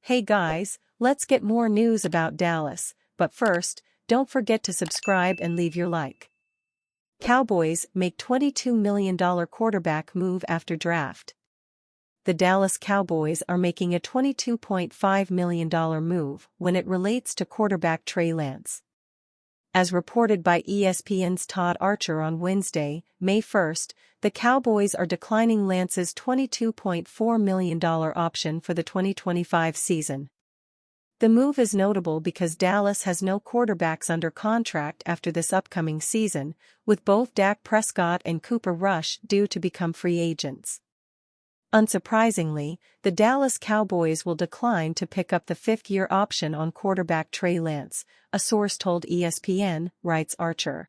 Hey guys, let's get more news about Dallas, but first, don't forget to subscribe and leave your like. Cowboys make $22 million quarterback move after draft. The Dallas Cowboys are making a $22.5 million move when it relates to quarterback Trey Lance. As reported by ESPN's Todd Archer on Wednesday, May 1st, the Cowboys are declining Lance's $22.4 million option for the 2025 season. The move is notable because Dallas has no quarterbacks under contract after this upcoming season, with both Dak Prescott and Cooper Rush due to become free agents. Unsurprisingly, the Dallas Cowboys will decline to pick up the fifth-year option on quarterback Trey Lance, a source told ESPN, writes Archer.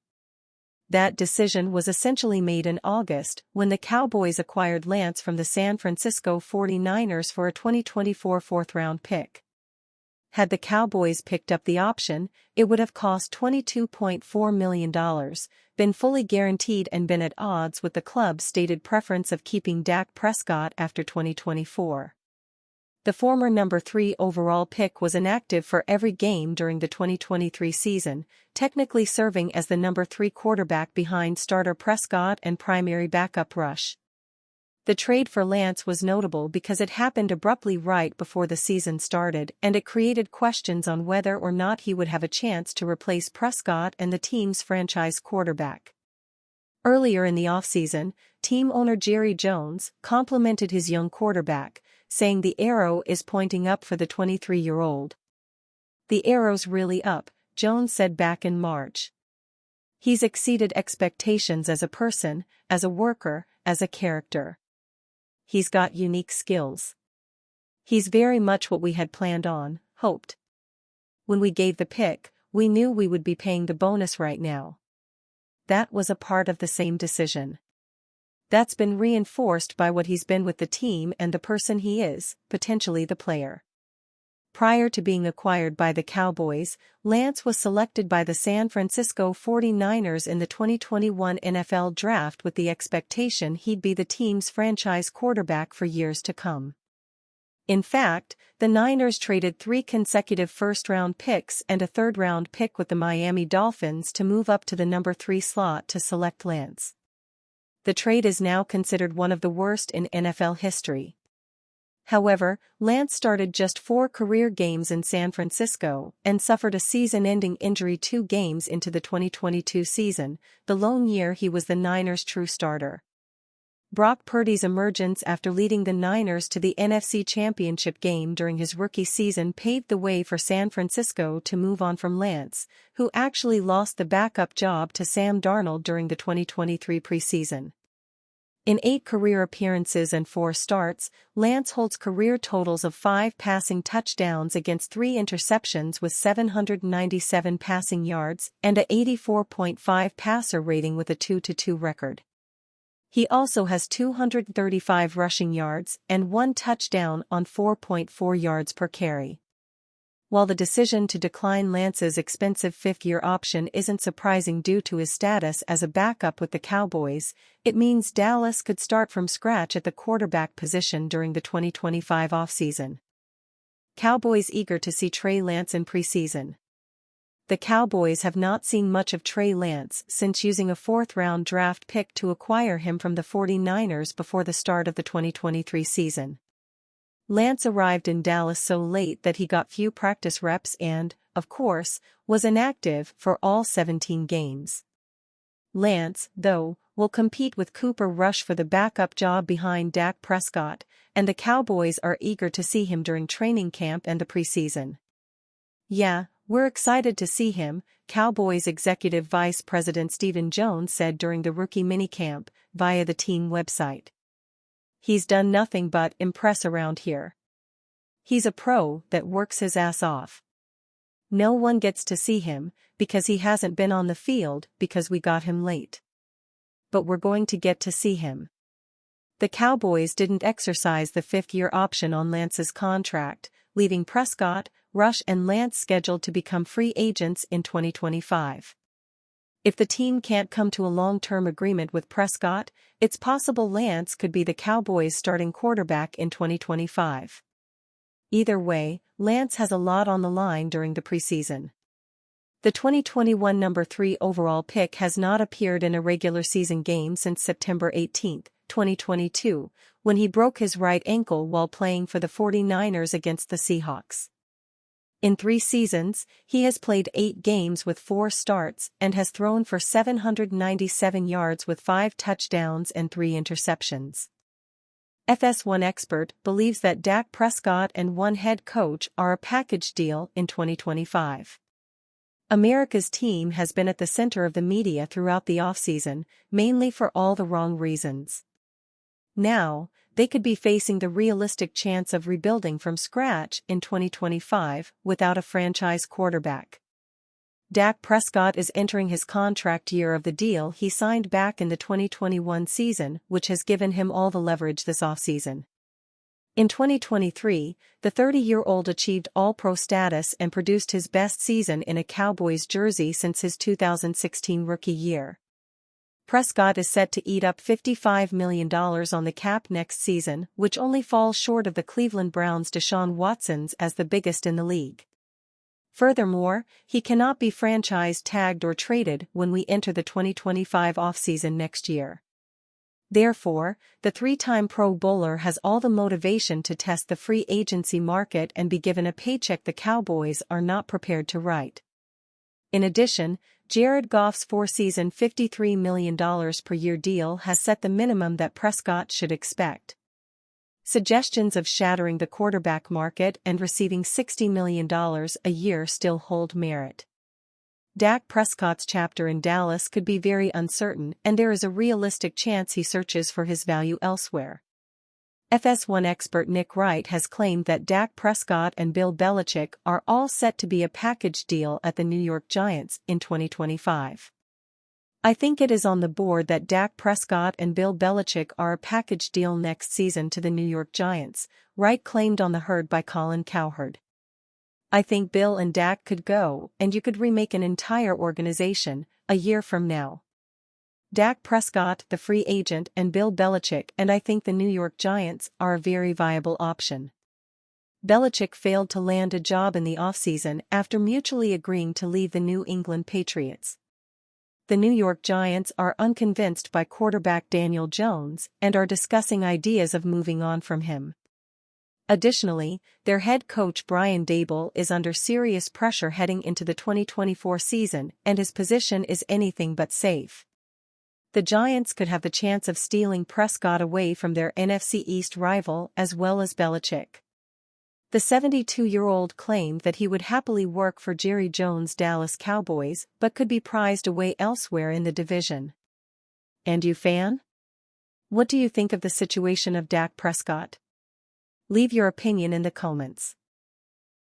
That decision was essentially made in August when the Cowboys acquired Lance from the San Francisco 49ers for a 2024 fourth-round pick. Had the Cowboys picked up the option, it would have cost $22.4 million, been fully guaranteed and been at odds with the club's stated preference of keeping Dak Prescott after 2024. The former number 3 overall pick was inactive for every game during the 2023 season, technically serving as the number 3 quarterback behind starter Prescott and primary backup Rush. The trade for Lance was notable because it happened abruptly right before the season started and it created questions on whether or not he would have a chance to replace Prescott and the team's franchise quarterback. Earlier in the offseason, team owner Jerry Jones complimented his young quarterback, saying the arrow is pointing up for the 23-year-old. The arrow's really up, Jones said back in March. He's exceeded expectations as a person, as a worker, as a character. He's got unique skills. He's very much what we had planned on, hoped. When we gave the pick, we knew we would be paying the bonus right now. That was a part of the same decision. That's been reinforced by what he's been with the team and the person he is, potentially the player. Prior to being acquired by the Cowboys, Lance was selected by the San Francisco 49ers in the 2021 NFL Draft with the expectation he'd be the team's franchise quarterback for years to come. In fact, the Niners traded 3 consecutive first-round picks and a third-round pick with the Miami Dolphins to move up to the number 3 slot to select Lance. The trade is now considered one of the worst in NFL history. However, Lance started just 4 career games in San Francisco and suffered a season-ending injury 2 games into the 2022 season, the lone year he was the Niners' true starter. Brock Purdy's emergence after leading the Niners to the NFC Championship game during his rookie season paved the way for San Francisco to move on from Lance, who actually lost the backup job to Sam Darnold during the 2023 preseason. In 8 career appearances and 4 starts, Lance holds career totals of 5 passing touchdowns against 3 interceptions with 797 passing yards and a 84.5 passer rating with a 2-2 record. He also has 235 rushing yards and 1 touchdown on 4.4 yards per carry. While the decision to decline Lance's expensive fifth-year option isn't surprising due to his status as a backup with the Cowboys, it means Dallas could start from scratch at the quarterback position during the 2025 offseason. Cowboys eager to see Trey Lance in preseason. The Cowboys have not seen much of Trey Lance since using a 4th-round draft pick to acquire him from the 49ers before the start of the 2023 season. Lance arrived in Dallas so late that he got few practice reps and, of course, was inactive for all 17 games. Lance, though, will compete with Cooper Rush for the backup job behind Dak Prescott, and the Cowboys are eager to see him during training camp and the preseason. "Yeah, we're excited to see him," Cowboys Executive Vice President Stephen Jones said during the rookie minicamp, via the team website. "He's done nothing but impress around here. He's a pro that works his ass off. No one gets to see him, because he hasn't been on the field because we got him late. But we're going to get to see him." The Cowboys didn't exercise the 5th-year option on Lance's contract, leaving Prescott, Rush and Lance scheduled to become free agents in 2025. If the team can't come to a long-term agreement with Prescott, it's possible Lance could be the Cowboys' starting quarterback in 2025. Either way, Lance has a lot on the line during the preseason. The 2021 number 3 overall pick has not appeared in a regular season game since September 18, 2022, when he broke his right ankle while playing for the 49ers against the Seahawks. In 3 seasons, he has played 8 games with 4 starts and has thrown for 797 yards with 5 touchdowns and 3 interceptions. FS1 expert believes that Dak Prescott and one head coach are a package deal in 2025. America's team has been at the center of the media throughout the offseason, mainly for all the wrong reasons. Now, they could be facing the realistic chance of rebuilding from scratch in 2025 without a franchise quarterback. Dak Prescott is entering his contract year of the deal he signed back in the 2021 season, which has given him all the leverage this offseason. In 2023, the 30-year-old achieved All-Pro status and produced his best season in a Cowboys jersey since his 2016 rookie year. Prescott is set to eat up $55 million on the cap next season, which only falls short of the Cleveland Browns' Deshaun Watson's as the biggest in the league. Furthermore, he cannot be franchise tagged or traded when we enter the 2025 offseason next year. Therefore, the 3-time Pro Bowler has all the motivation to test the free agency market and be given a paycheck the Cowboys are not prepared to write. In addition, Jared Goff's 4-season $53 million per year deal has set the minimum that Prescott should expect. Suggestions of shattering the quarterback market and receiving $60 million a year still hold merit. Dak Prescott's chapter in Dallas could be very uncertain, and there is a realistic chance he searches for his value elsewhere. FS1 expert Nick Wright has claimed that Dak Prescott and Bill Belichick are all set to be a package deal at the New York Giants in 2025. I think it is on the board that Dak Prescott and Bill Belichick are a package deal next season to the New York Giants, Wright claimed on The Herd by Colin Cowherd. I think Bill and Dak could go, and you could remake an entire organization, a year from now. Dak Prescott, the free agent, and Bill Belichick, and I think the New York Giants are a very viable option. Belichick failed to land a job in the offseason after mutually agreeing to leave the New England Patriots. The New York Giants are unconvinced by quarterback Daniel Jones and are discussing ideas of moving on from him. Additionally, their head coach Brian Daboll is under serious pressure heading into the 2024 season, and his position is anything but safe. The Giants could have the chance of stealing Prescott away from their NFC East rival as well as Belichick. The 72-year-old claimed that he would happily work for Jerry Jones' Dallas Cowboys but could be prized away elsewhere in the division. And you, fan? What do you think of the situation of Dak Prescott? Leave your opinion in the comments.